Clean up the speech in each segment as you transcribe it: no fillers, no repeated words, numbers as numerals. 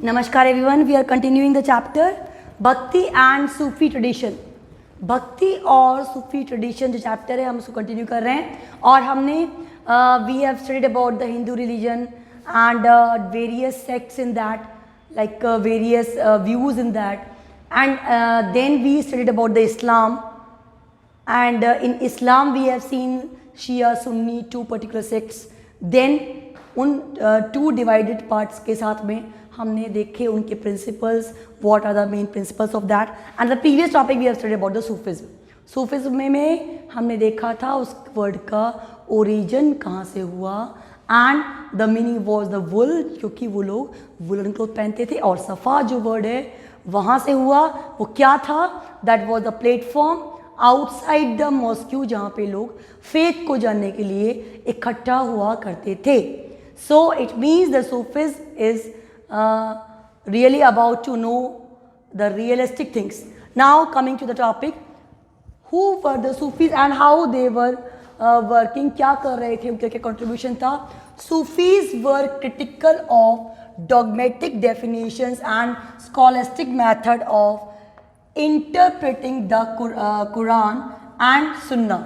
Namaskar everyone, we are continuing the chapter Bhakti and Sufi tradition. भक्ति और सूफी tradition जो chapter है हम उसको कंटिन्यू कर रहे हैं और हमने we have studied about the Hindu religion and various sects in that like various views in that and then we studied about the Islam and in Islam we have seen Shia, Sunni, two particular sects. Then उन two divided parts के साथ में हमने देखे उनके principles, what are the main principles of that. And the previous topic we have studied about the Sufism. Sufism में हमने देखा था उस word का origin कहाँ से हुआ and the meaning was the wool, क्योंकि वो लोग woolen cloth पहनते थे और सफ़ा जो word है वहाँ से हुआ. वो क्या था? That was the platform outside the mosque जहाँ पे लोग फेथ को जानने के लिए इकट्ठा हुआ करते थे. So it means the Sufis is really about to know the realistic things. Now coming to the topic, who were the Sufis and how they were working, क्या कर रहे थे, उनका क्या कंट्रीब्यूशन था. Sufis were critical of dogmatic definitions and scholastic method of interpreting the Quran and Sunna.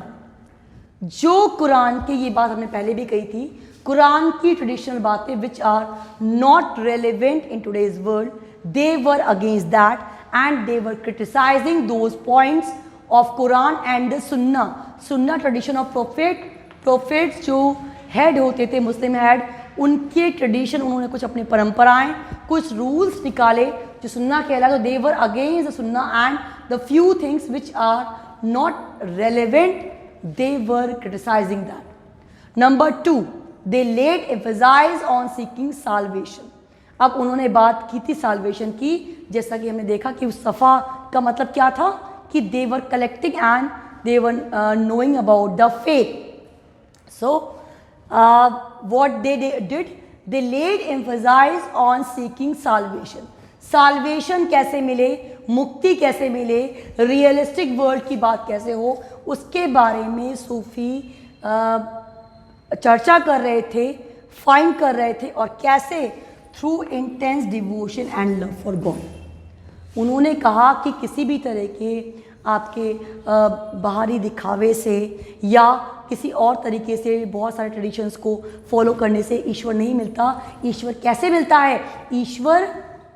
जो कुरान के, ये बात हमने पहले भी कही थी, कुरान की ट्रेडिशनल बातें which are not relevant in today's world, they were against that and they were criticising those points of Quran and the Sunna. Sunna tradition of prophets जो हेड होते थे, मुस्लिम हेड, उनके ट्रेडिशन, उन्होंने कुछ अपनी परंपराएं, कुछ रूल्स निकाले जो सुन्ना कहला. तो they were against the Sunna and the few things which are not relevant, they were criticising that. Number 2, they laid emphasise on seeking salvation. अब उन्होंने बात की थी साल्वेशन की, जैसा कि हमने देखा कि उस सफ़ा का मतलब क्या था कि they were collecting and they were knowing about the faith. So what they did, they laid emphasis on seeking salvation. Salvation कैसे मिले, मुक्ति कैसे मिले, रियलिस्टिक वर्ल्ड की बात कैसे हो, उसके बारे में सूफी चर्चा कर रहे थे, फाइंड कर रहे थे. और कैसे? Through intense devotion and love for God. उन्होंने कहा कि किसी भी तरह के आपके बाहरी दिखावे से या किसी और तरीके से बहुत सारे ट्रेडिशंस को फॉलो करने से ईश्वर नहीं मिलता. ईश्वर कैसे मिलता है? ईश्वर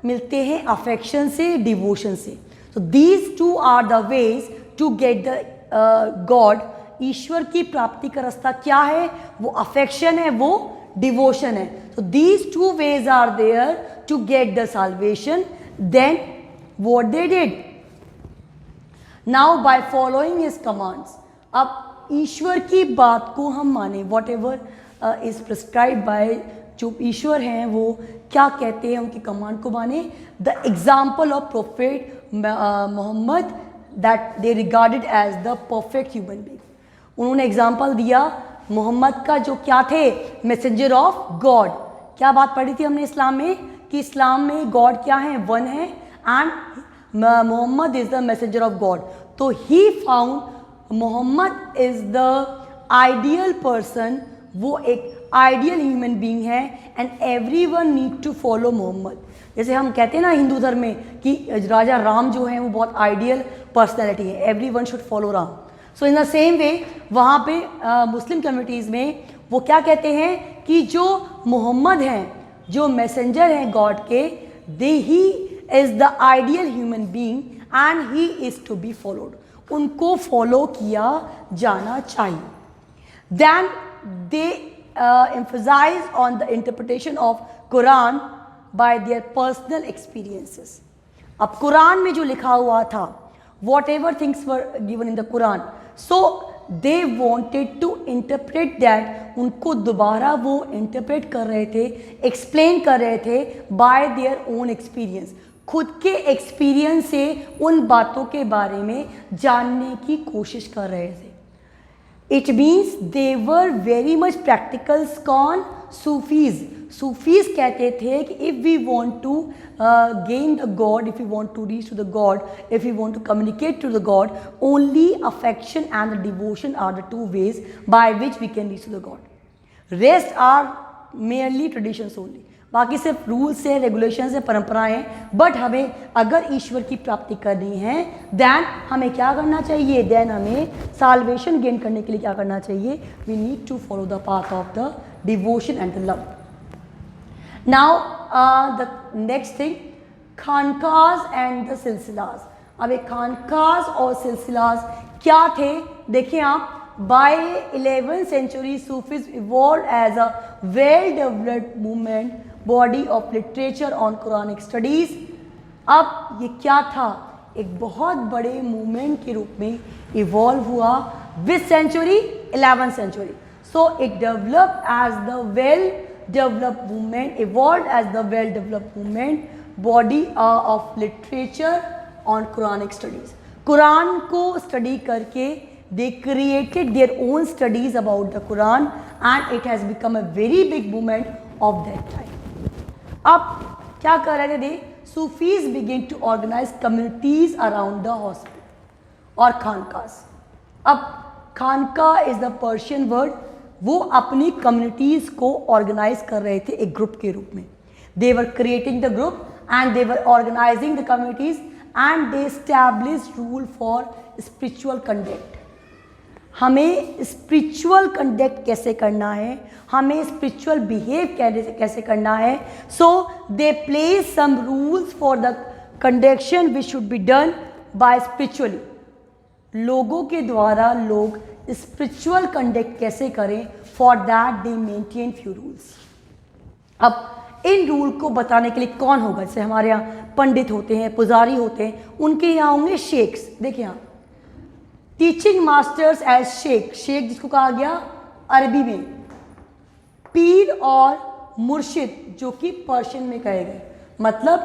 मिलते हैं अफेक्शन से, डिवोशन से. So these two are the ways to get the God. ईश्वर की प्राप्ति का रास्ता क्या है? वो अफेक्शन है, वो डिवोशन है. So these two ways are there to get the salvation. Then what they did, now by following his commands. अब ईश्वर की बात को हम माने, whatever is prescribe by, जो ईश्वर हैं वो क्या कहते हैं, उनकी कमांड को माने. The example of prophet Muhammad that they regarded as the perfect human being. उन्होंने एग्जाम्पल दिया मोहम्मद का, जो क्या थे, मैसेंजर ऑफ गॉड. क्या बात पढ़ी थी हमने इस्लाम में कि इस्लाम में गॉड क्या है, वन है, and Muhammad is the messenger of God. तो he found Muhammad is the ideal person, वो एक आइडियल ह्यूमन बीइंग है and every one need to follow Muhammad. जैसे हम कहते हैं ना हिंदू धर्म में कि राजा राम जो हैं वो बहुत आइडियल पर्सनैलिटी है, every one should follow Ram. So in the same way वहाँ पे मुस्लिम कम्युनिटीज़ में वो क्या कहते हैं कि जो मोहम्मद हैं, जो मैसेंजर हैं गॉड के, they he is the ideal human being and he is to be followed. उनको फॉलो किया जाना चाहिए. Then they emphasize on the interpretation of Quran by their personal experiences. अब कुरान में जो लिखा हुआ था, whatever things were given in the Quran, so they wanted to interpret that. उनको दोबारा वो इंटरप्रेट कर रहे थे, एक्सप्लेन कर रहे थे बाय देयर ओन एक्सपीरियंस. खुद के एक्सपीरियंस से उन बातों के बारे में जानने की कोशिश कर रहे थे. It means they were very much practical con Sufis. Sufis कहते थे कि if we want to gain the God, if we want to reach to the God, if we want to communicate to the God, only affection and the devotion are the two ways by which we can reach to the God. Rest are merely traditions only. बाकी सिर्फ rules है, regulation है, परंपराएं हैं। But हमें अगर ईश्वर की प्राप्ति करनी है देन हमें क्या करना चाहिए, देन हमें साल्वेशन गेन करने के लिए क्या करना चाहिए, we need to follow the path of the devotion and the love. Now the next thing, khanqahs and the silsilas. अब एक खानकाज और सिलसिलाज क्या थे, देखिए आप, by 11th century Sufism evolved as a well-developed movement body of literature on Quranic studies। अब ये क्या था, एक बहुत बड़े मूवमेंट के रूप में इवॉल्व हुआ विच century, 11th century। So it developed as the well-developed movement, evolved as the well-developed movement body of literature on Quranic studies। Quran को स्टडी करके they created their own studies about the Quran and it has become a very big movement of that time। अब क्या कर रहे थे they, Sufis begin to organize communities around the hospital और खानकास। अब खानका is the Persian word, वो अपनी communities को organize कर रहे थे एक ग्रुप के रूप में। They were creating the group and they were organizing the communities and they established rule for spiritual conduct। हमें स्पिरिचुअल कंडक्ट कैसे करना है, हमें स्पिरिचुअल बिहेव कैसे करना है। So they place some rules for the conduction which should be done by spiritually. लोगों के द्वारा लोग स्पिरिचुअल कंडक्ट कैसे करें, for that they maintain few rules. अब इन रूल को बताने के लिए कौन होगा, जैसे हमारे यहाँ पंडित होते हैं, पुजारी होते हैं, उनके यहाँ होंगे शेख्स। देखिए यहाँ टीचिंग मास्टर्स एज शेख, शेख जिसको कहा गया अरबी में, पीर और मुर्शिद जो कि पर्शियन में कहे गए। मतलब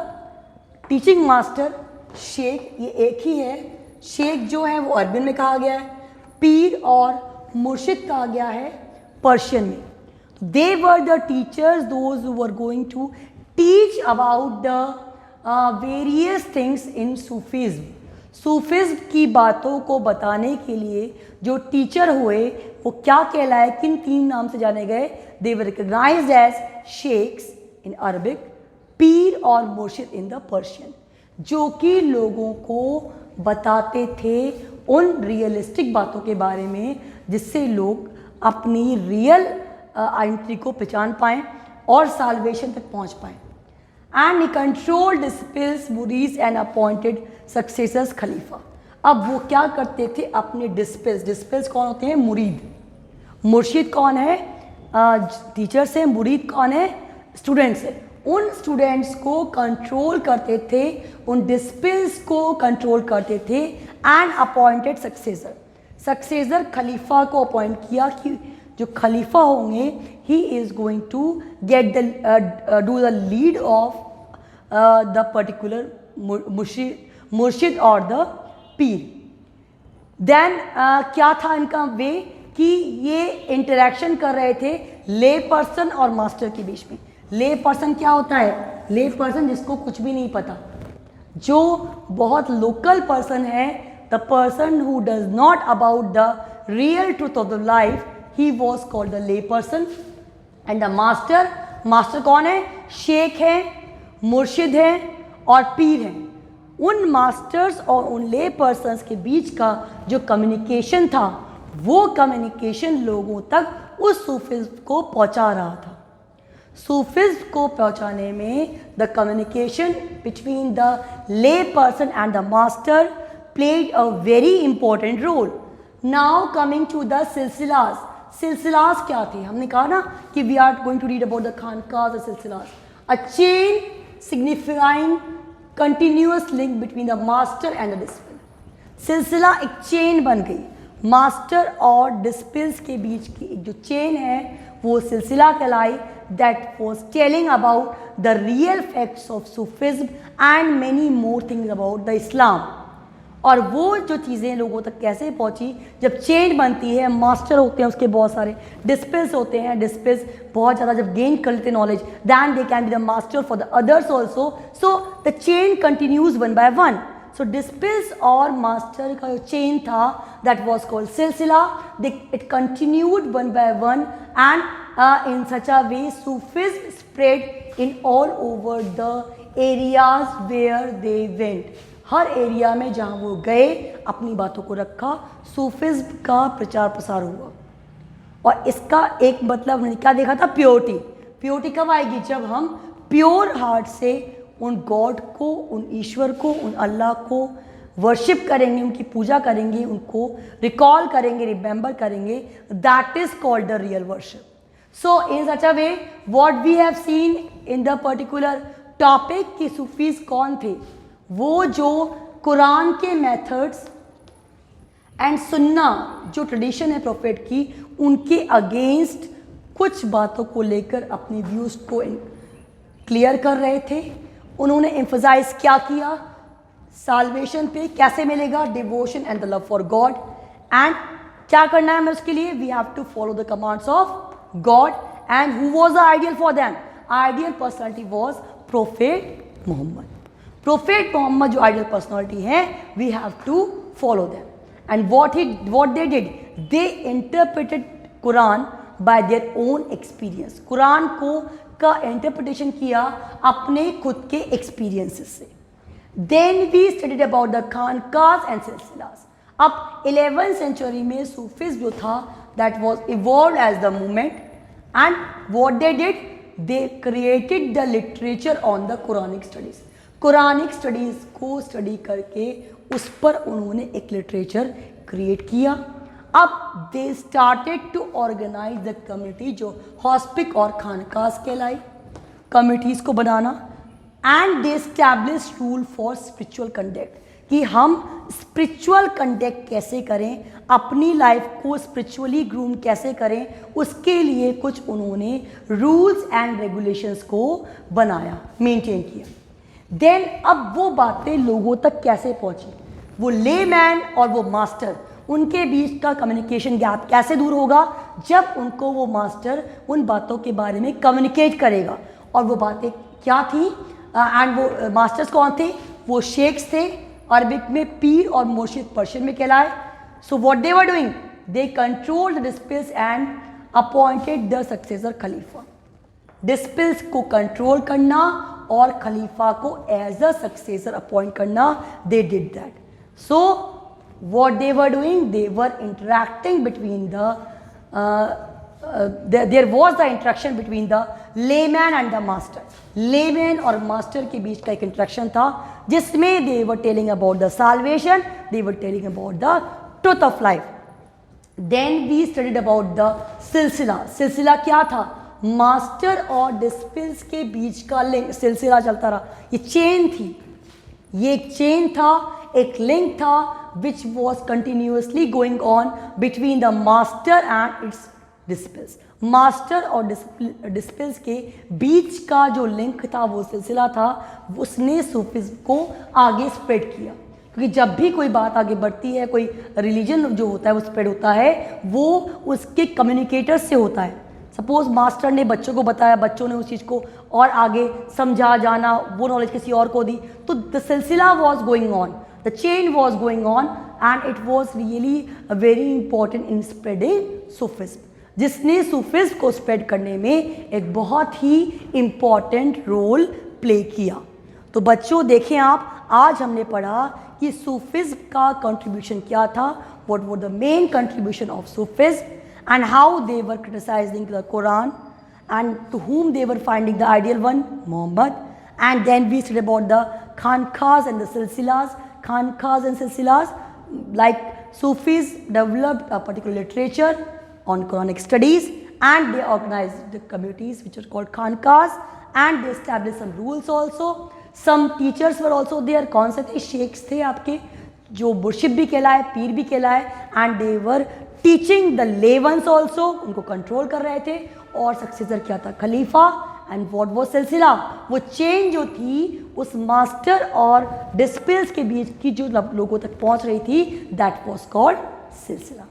टीचिंग मास्टर, शेख ये एक ही है। शेख जो है वो अरबी में कहा गया है, पीर और मुर्शिद कहा गया है पर्शियन में। They were the teachers those who were going to teach about the various things in Sufism. Sufism की बातों को बताने के लिए जो टीचर हुए वो क्या कहलाए, किन तीन नाम से जाने गए, they were recognized as sheikhs in Arabic, पीर और मुर्शिद इन द पर्शियन, जो कि लोगों को बताते थे उन रियलिस्टिक बातों के बारे में जिससे लोग अपनी रियल आइडेंटिटी को पहचान पाएँ और साल्वेशन तक पहुँच पाएँ। एंड ही कंट्रोल्ड डिसिपल्स, मुरीज एंड अपॉइंटेड सक्सेसर्स खलीफा। अब वो क्या करते थे, अपने डिसिपल्स, डिसिपल्स कौन होते हैं, मुरीद, मुर्शिद कौन है, टीचर्स हैं, मुरीद कौन है, स्टूडेंट्स हैं। उन स्टूडेंट्स को कंट्रोल करते थे, उन डिसिपल्स को कंट्रोल करते थे एंड अपॉइंटेड सक्सेसर, सक्सेसर खलीफा को अपॉइंट किया कि जो खलीफा होंगे he is going to get the do the lead of the particular मुर्शिद और द पीर। देन क्या था इनका वे कि ये इंटरेक्शन कर रहे थे ले पर्सन और मास्टर के बीच में। ले पर्सन क्या होता है, ले पर्सन जिसको कुछ भी नहीं पता, जो बहुत लोकल पर्सन है, the person who does not about the real truth of the life, he was called the lay person. And the master, master कौन है, शेख है, मुर्शिद है और पीर है। उन मास्टर्स और उन ले पर्सन्स के बीच का जो कम्युनिकेशन था, वो कम्युनिकेशन लोगों तक उस सूफिज्म को पहुंचा रहा था। सूफिज्म को पहुंचाने में the communication between the lay person and the master played a very important role. Now coming to the silsilas. सिलसिलास क्या थे, हमने कहा ना कि we are going to read about the khanqahs और silsilas. A chain signifying continuous link between the master and the disciple. सिलसिला एक चेन बन गई, मास्टर और डिसिपल्स के बीच की एक जो चेन है वो सिलसिला कहलाई, that was telling about the real facts of Sufism and many more things about the Islam. और वो जो चीज़ें लोगों तक कैसे पहुंची, जब चेन बनती है, मास्टर होते हैं उसके बहुत सारे, डिसिपल्स होते हैं, डिसिपल्स बहुत ज़्यादा जब गेन कर लेते knowledge, then they can be the master for the others also. So the chain continues one by one. So disciples और मास्टर का जो चेन था दैट वॉज कॉल्ड सिलसिला, it continued one by one and in such a way Sufism spread in all over the areas where they went. Her area में जहाँ वो गए अपनी बातों को रखा, सूफिज्म का प्रचार प्रसार हुआ। और इसका एक मतलब हमने क्या देखा था, प्योरिटी। प्योरिटी कब आएगी, जब हम प्योर हार्ट से उन गॉड को, उन ईश्वर को, उन अल्लाह को वर्शिप करेंगे, उनकी पूजा करेंगे, उनको रिकॉल करेंगे, रिमेंबर करेंगे। That is called the real worship. So in such a way what we have seen in the particular topic कि सूफीज कौन थे, वो जो कुरान के मेथड्स एंड सुन्ना जो ट्रेडिशन है प्रोफेट की, उनके अगेंस्ट कुछ बातों को लेकर अपने व्यूज़ को क्लियर कर रहे थे। उन्होंने एम्फसाइज क्या किया, साल्वेशन पे कैसे मिलेगा, devotion and the love for God. And क्या करना है हमें उसके लिए, we have to follow the commands of God. And who was the ideal for them, ideal personality was prophet Muhammad. Prophet Muhammad जो आइडियल पर्सनालिटी है, we have to follow them. And what they did, they interpreted Quran by their own experience। Quran को का interpretation किया अपने खुद के experiences से। Then we studied about the khanqahs and silsilas. अब 11th सेंचुरी में सूफीज जो था, that was evolved as the movement, and what they did, they created the literature on the Quranic studies। Quranic studies को स्टडी करके उस पर उन्होंने एक लिटरेचर क्रिएट किया। अब they started to organize the community, जो हॉस्पिक और खानकास कहलाई, कम्युनिटीज़ को बनाना। And they establish rule for spiritual conduct, कि हम स्पिरिचुअल कंडक्ट कैसे करें, अपनी लाइफ को स्पिरिचुअली ग्रूम कैसे करें, उसके लिए कुछ उन्होंने रूल्स एंड रेगुलेशंस को बनाया, मेंटेन किया। देन अब वो बातें लोगों तक कैसे पहुंची, वो लेमैन और वो मास्टर, उनके बीच का कम्युनिकेशन गैप कैसे दूर होगा, जब उनको वो मास्टर उन बातों के बारे में कम्युनिकेट करेगा। और वो बातें क्या थी, एंड वो मास्टर्स कौन थे, वो शेख्स थे, अरबिक में पीर और मुर्शिद पर्शियन में कहलाए। So what they were doing, they controlled the disciples and appointed the successor खलीफा। डिस्पिल्स को कंट्रोल करना और खलीफा को एज अ सक्सेसर अपॉइंट करना, they did that. So what they were doing, they were interacting between the there was the interaction between the layman and the master। layman और master के बीच का एक interaction था, जिसमें they were telling about the salvation, they were telling about the truth of life। then we studied about the सिलसिला। सिलसिला क्या था, मास्टर और डिस्पिल्स के बीच का लिंक, सिलसिला चलता रहा, ये चेन थी, ये एक चेन था, एक लिंक था, which was continuously going on between the master and its disciples। Master और डिस्पिल्स के बीच का जो लिंक था, वो सिलसिला था, उसने सूफिज्म को आगे स्प्रेड किया। क्योंकि जब भी कोई बात आगे बढ़ती है, कोई रिलीजन जो होता है वो स्प्रेड होता है, वो उसके कम्युनिकेटर्स से होता है। सपोज मास्टर ने बच्चों को बताया, बच्चों ने उस चीज़ को और आगे समझा, जाना, वो नॉलेज किसी और को दी, तो द सिलसिला was going on, the chain was going on, and it was really very important in spreading Sufism, जिसने सूफिज्म को स्प्रेड करने में एक बहुत ही इम्पॉर्टेंट रोल प्ले किया। तो बच्चों देखें आप, आज हमने पढ़ा कि सूफिज्म का कंट्रीब्यूशन क्या था, what were the main contribution of Sufism, and how they were criticizing the Quran, and to whom they were finding the ideal one, Muhammad. And then we studied about the Khankas and the Silsilas. Khankas and Silsilas, like Sufis developed a particular literature on Quranic studies, and they organized the communities which are called Khankas, and they established some rules also। Some teachers were also there। कौन से थे, sheikhs थे आपके, जो मुर्शिद भी कहलाए, पीर भी कहलाए, and they were teaching the laymen also, उनको कंट्रोल कर रहे थे। और सक्सेसर क्या था, खलीफा। एंड व्हाट वो सिलसिला, वो चेन जो थी उस मास्टर और डिस्पिल्स के बीच की जो लोगों तक पहुंच रही थी, दैट वॉज कॉल्ड सिलसिला।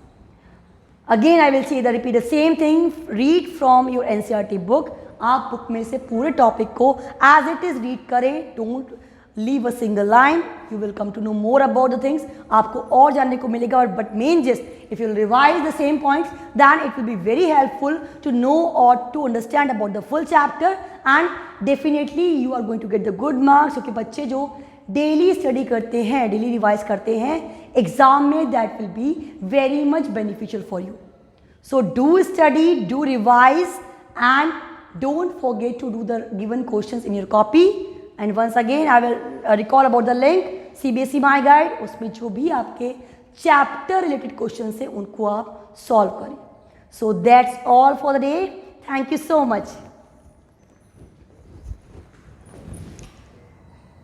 Again I will see the repeat the same thing, read from your NCERT book. आप बुक में से पूरे टॉपिक को एज इट इज रीड करें, don't leave a single line, you will come to know more about the things, आपको और जानने को मिलेगा। But main just if you revise the same points, then it will be very helpful to know or to understand about the full chapter and definitely you are going to get the good marks, क्योंकि बच्चे जो daily study करते हैं, daily revise करते हैं exam में, that will be very much beneficial for you. So do study, do revise, and don't forget to do the given questions in your copy. And once again I will recall about the link CBSE My Guide. उसमें जो भी आपके chapter related question है उनको आप solve करें. So that's all for the day. Thank you so much.